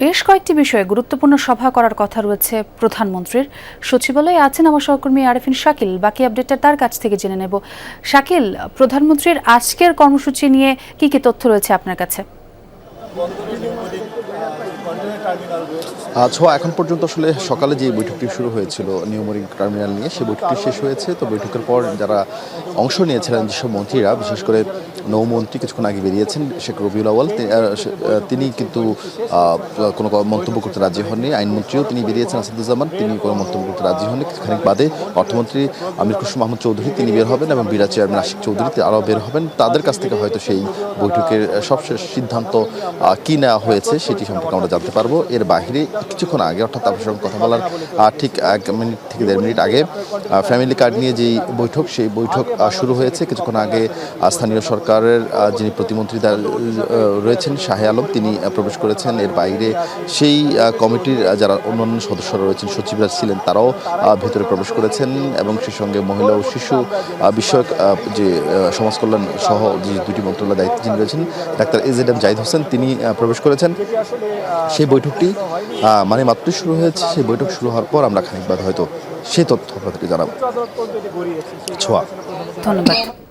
বেশ কয়েকটি বিষয়ে গুরুত্বপূর্ণ সভা করার কথা রয়েছে প্রধানমন্ত্রীর। সচিবালয়ে আছেন আমার সহকর্মী আরেফিন শাকিল। বাকি আপডেটটা তার কাছ থেকে জেনে নেব। শাকিল, প্রধানমন্ত্রীর আজকের কর্মসূচি নিয়ে কি কি তথ্য রয়েছে আপনার কাছে? ছোঁয়া এখন পর্যন্ত আসলে সকালে যে বৈঠকটি শুরু হয়েছিল নিউমরিং টার্মিনাল নিয়ে, সেই বৈঠকটি শেষ হয়েছে। তো বৈঠকের পর যারা অংশ নিয়েছিলেন, যেসব মন্ত্রীরা, বিশেষ করে নৌমন্ত্রী কিছুক্ষণ আগে বেরিয়েছেন শেখ রবিউল আউয়াল, তিনি কিন্তু কোনো মন্তব্য করতে রাজি হননি। আইনমন্ত্রীও তিনি বেরিয়েছেন, আসাদুজ্জামান, তিনি কোনো মন্তব্য করতে রাজি হননি। খানিক বাদে অর্থমন্ত্রী আমির খুরশিদ মাহমুদ চৌধুরী তিনি বের হবেন এবং বিরা চেয়ারম্যান আশিক চৌধুরী আরও বের হবেন। তাদের কাছ থেকে হয়তো সেই বৈঠকের সবশেষ সিদ্ধান্ত কি নেওয়া হয়েছে সেটি সম্পর্কে আমরা জানতে পারবো। এর বাইরে কিছুক্ষণ আগে, অর্থাৎ আপনার সঙ্গে কথা বলার ঠিক 1 মিনিট থেকে 1.5 মিনিট আগে ফ্যামিলি কার্ড নিয়ে যেই বৈঠক, সেই বৈঠক শুরু হয়েছে। কিছুক্ষণ আগে স্থানীয় সরকারের যিনি প্রতিমন্ত্রী রয়েছেন শাহে আলম, তিনি প্রবেশ করেছেন। এর বাইরে সেই কমিটির যারা অন্যান্য সদস্যরা রয়েছেন, সচিবরা ছিলেন, তারাও ভেতরে প্রবেশ করেছেন এবং সেই সঙ্গে মহিলা ও শিশু বিষয়ক যে সমাজ কল্যাণ সহ যে দুটি মন্ত্রণালয়ের দায়িত্বে যিনি রয়েছেন, ডাক্তার এজেড জাহিদ হোসেন, তিনি প্রবেশ করেছেন। সেই বৈঠকটি মানে মাত্রই শুরু হয়েছে। সেই বৈঠক শুরু হওয়ার পর আমরা খানিক বাদ হয়তো সেই তথ্য আপনাদেরকে জানাবো। ছোঁয়া, ধন্যবাদ।